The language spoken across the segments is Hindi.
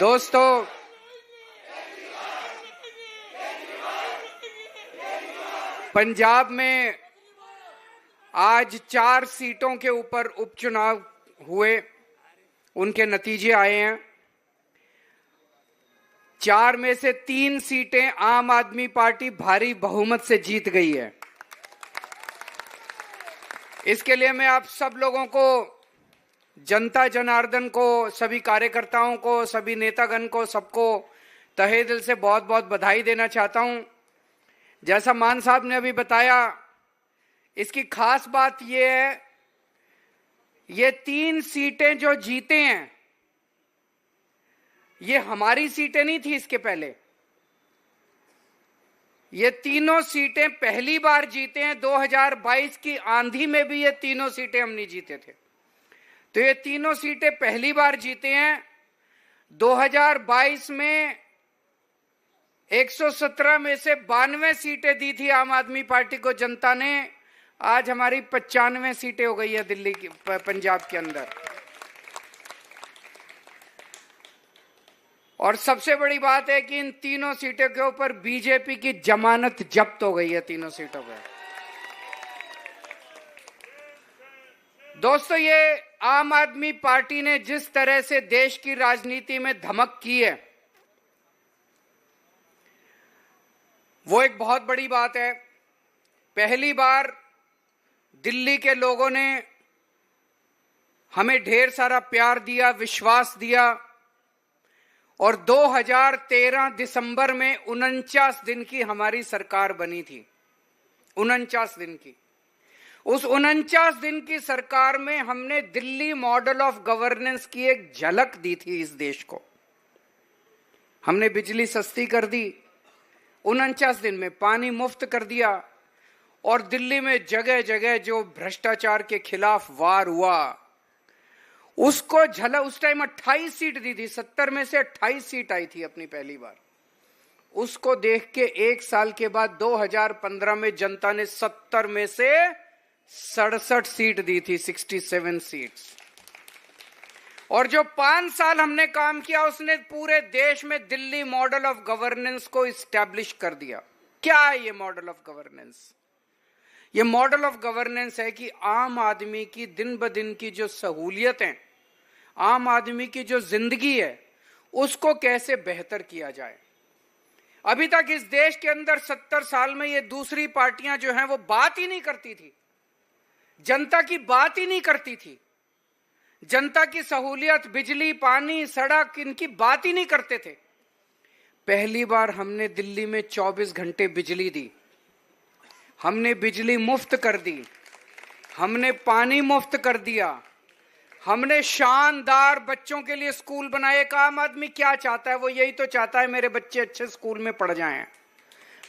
दोस्तों, पंजाब में आज 4 सीटों के ऊपर उपचुनाव हुए, उनके नतीजे आए हैं। 4 में से 3 सीटें आम आदमी पार्टी भारी बहुमत से जीत गई है। इसके लिए मैं आप सब लोगों को, जनता जनार्दन को, सभी कार्यकर्ताओं को, सभी नेतागण को, सबको तहे दिल से बहुत बहुत बधाई देना चाहता हूं। जैसा मान साहब ने अभी बताया, इसकी खास बात यह है, ये 3 सीटें जो जीते हैं, ये हमारी सीटें नहीं थी। इसके पहले ये तीनों सीटें पहली बार जीते हैं। 2022 की आंधी में भी ये तीनों सीटें हम नहीं जीते थे, तो ये तीनों सीटें पहली बार जीते हैं। 2022 में 117 में से 92 सीटें दी थी आम आदमी पार्टी को जनता ने। आज हमारी 95 सीटें हो गई है दिल्ली की, पंजाब के अंदर। और सबसे बड़ी बात है कि इन तीनों सीटों के ऊपर बीजेपी की जमानत जब्त हो गई है, तीनों सीटों पर। दोस्तों, ये आम आदमी पार्टी ने जिस तरह से देश की राजनीति में धमक की है, वो एक बहुत बड़ी बात है। पहली बार दिल्ली के लोगों ने हमें ढेर सारा प्यार दिया, विश्वास दिया, और 2013 दिसंबर में 49 दिन की हमारी सरकार बनी थी। 49 दिन की। उस 49 दिन की सरकार में हमने दिल्ली मॉडल ऑफ गवर्नेंस की एक झलक दी थी इस देश को। हमने बिजली सस्ती कर दी, 49 दिन में पानी मुफ्त कर दिया, और दिल्ली में जगह जगह जो भ्रष्टाचार के खिलाफ वार हुआ, उसको झलक। उस टाइम 28 सीट दी थी, 70 में से 28 सीट आई थी अपनी पहली बार। उसको देख के 1 साल के बाद 2015 में जनता ने 70 में से 67 सीट दी थी, 67 सीट्स। और जो 5 साल हमने काम किया, उसने पूरे देश में दिल्ली मॉडल ऑफ गवर्नेंस को इस्टेब्लिश कर दिया। क्या है ये मॉडल ऑफ गवर्नेंस? ये मॉडल ऑफ गवर्नेंस है कि आम आदमी की दिन ब दिन की जो सहूलियतें, आम आदमी की जो जिंदगी है, उसको कैसे बेहतर किया जाए। अभी तक इस देश के अंदर 70 साल में ये दूसरी पार्टियां जो हैं वो बात ही नहीं करती थी, जनता की बात ही नहीं करती थी। जनता की सहूलियत, बिजली, पानी, सड़क, इनकी बात ही नहीं करते थे। पहली बार हमने दिल्ली में 24 घंटे बिजली दी, हमने बिजली मुफ्त कर दी, हमने पानी मुफ्त कर दिया, हमने शानदार बच्चों के लिए स्कूल बनाए। एक आम आदमी क्या चाहता है? वो यही तो चाहता है मेरे बच्चे अच्छे स्कूल में पढ़ जाएं,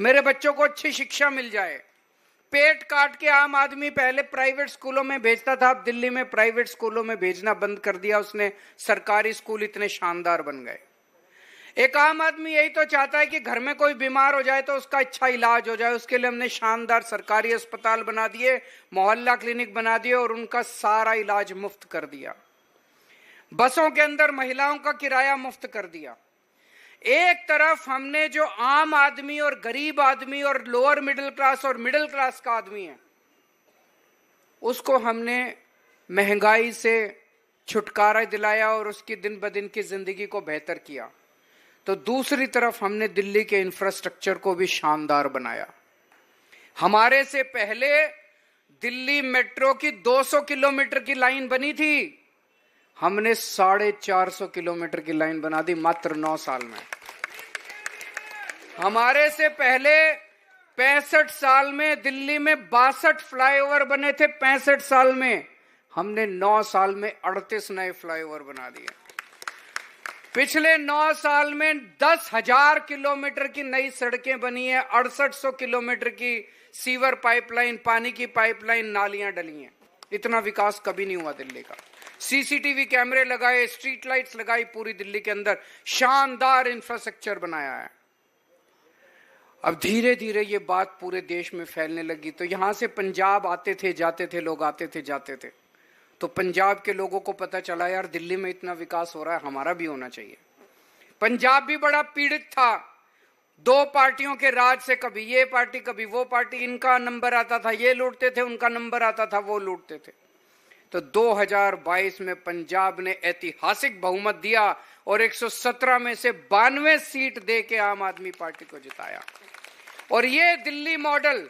मेरे बच्चों को अच्छी शिक्षा मिल जाए। पेट काट के आम आदमी पहले प्राइवेट स्कूलों में भेजता था, अब दिल्ली में प्राइवेट स्कूलों में भेजना बंद कर दिया उसने। सरकारी स्कूल इतने शानदार बन गए। एक आम आदमी यही तो चाहता है कि घर में कोई बीमार हो जाए तो उसका अच्छा इलाज हो जाए। उसके लिए हमने शानदार सरकारी अस्पताल बना दिए, मोहल्ला क्लिनिक बना दिए, और उनका सारा इलाज मुफ्त कर दिया। बसों के अंदर महिलाओं का किराया मुफ्त कर दिया। एक तरफ हमने जो आम आदमी और गरीब आदमी और लोअर मिडिल क्लास और मिडिल क्लास का आदमी है, उसको हमने महंगाई से छुटकारा दिलाया और उसकी दिन ब दिन की जिंदगी को बेहतर किया, तो दूसरी तरफ हमने दिल्ली के इंफ्रास्ट्रक्चर को भी शानदार बनाया। हमारे से पहले दिल्ली मेट्रो की 200 किलोमीटर की लाइन बनी थी, हमने 450 किलोमीटर की लाइन बना दी मात्र 9 साल में। हमारे से पहले 65 साल में दिल्ली में 62 फ्लाईओवर बने थे। 65 साल में हमने 9 साल में 38 नए फ्लाईओवर बना दिए। पिछले 9 साल में 10,000 किलोमीटर की नई सड़कें बनी है, 6800 किलोमीटर की सीवर पाइपलाइन, पानी की पाइपलाइन, नालियां डली हैं। इतना विकास कभी नहीं हुआ दिल्ली का। सीसीटीवी कैमरे लगाए, स्ट्रीट लाइट्स लगाई पूरी दिल्ली के अंदर, शानदार इंफ्रास्ट्रक्चर बनाया है। अब धीरे धीरे ये बात पूरे देश में फैलने लगी, तो यहां से पंजाब आते थे जाते थे लोग, आते थे जाते थे। तो पंजाब के लोगों को पता चला यार दिल्ली में इतना विकास हो रहा है, हमारा भी होना चाहिए। पंजाब भी बड़ा पीड़ित था। दो पार्टियों के राज से, कभी ये पार्टी कभी वो पार्टी, इनका नंबर आता था ये लूटते थे, उनका नंबर आता था वो लूटते थे। तो 2022 में पंजाब ने ऐतिहासिक बहुमत दिया और 117 में से 92 सीट दे के आम आदमी पार्टी को जिताया। और ये दिल्ली मॉडल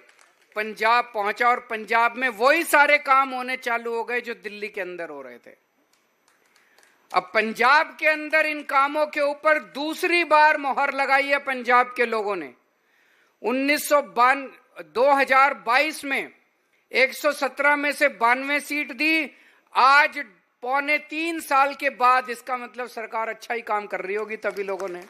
पंजाब पहुंचा और पंजाब में वही सारे काम होने चालू हो गए जो दिल्ली के अंदर हो रहे थे। अब पंजाब के अंदर इन कामों के ऊपर दूसरी बार मोहर लगाई है पंजाब के लोगों ने। 2022 में 117 में से 92 सीट दी। आज 3.25 साल के बाद, इसका मतलब सरकार अच्छा ही काम कर रही होगी तभी लोगों ने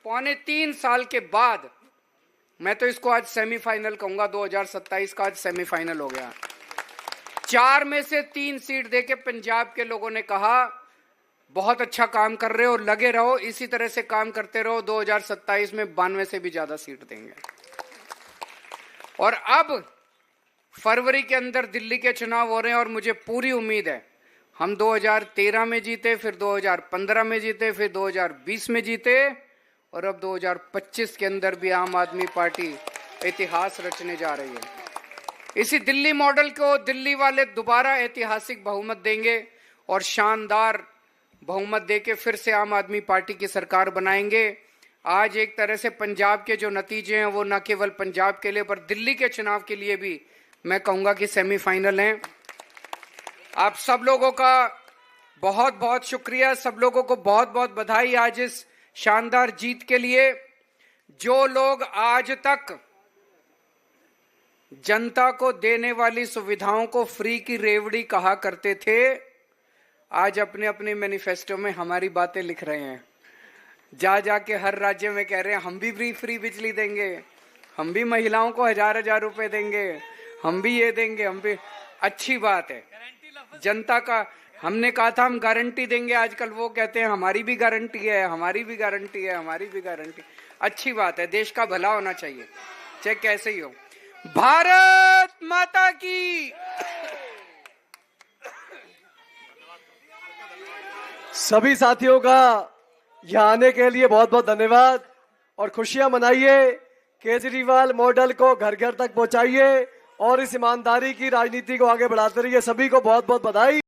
3.25 साल के बाद, मैं तो इसको आज सेमीफाइनल कहूंगा, 2027 का आज सेमीफाइनल हो गया। 4 में से 3 सीट देके पंजाब के लोगों ने कहा बहुत अच्छा काम कर रहे हो, लगे रहो, इसी तरह से काम करते रहो, 2027 में 92 से भी ज्यादा सीट देंगे। और अब फरवरी के अंदर दिल्ली के चुनाव हो रहे हैं और मुझे पूरी उम्मीद है, हम 2013 में जीते, फिर 2015 में जीते, फिर 2020 में जीते और अब 2025 के अंदर भी आम आदमी पार्टी इतिहास रचने जा रही है। इसी दिल्ली मॉडल को दिल्ली वाले दोबारा ऐतिहासिक बहुमत देंगे और शानदार बहुमत देके फिर से आम आदमी पार्टी की सरकार बनाएंगे। आज एक तरह से पंजाब के जो नतीजे हैं वो न केवल पंजाब के लिए पर दिल्ली के चुनाव के लिए भी मैं कहूंगा कि सेमीफाइनल हैं। आप सब लोगों का बहुत बहुत शुक्रिया, सब लोगों को बहुत बहुत बधाई आज इस शानदार जीत के लिए। जो लोग आज तक जनता को देने वाली सुविधाओं को फ्री की रेवड़ी कहा करते थे, आज अपने अपने मैनिफेस्टो में हमारी बातें लिख रहे हैं। जा जाके हर राज्य में कह रहे हैं हम भी फ्री बिजली देंगे, हम भी महिलाओं को 1000-1000 रुपए देंगे, हम भी ये देंगे, हम भी। अच्छी बात है, जनता का हमने कहा था हम गारंटी देंगे, आजकल वो कहते हैं हमारी भी गारंटी है, हमारी भी गारंटी है, हमारी भी गारंटी। अच्छी बात है, देश का भला होना चाहिए, चाहे कैसे ही हो। भारत माता की। सभी साथियों का यहाँ आने के लिए बहुत बहुत धन्यवाद और खुशियां मनाइए। केजरीवाल मॉडल को घर घर तक पहुंचाइए और इस ईमानदारी की राजनीति को आगे बढ़ाते रहिए। सभी को बहुत बहुत बधाई।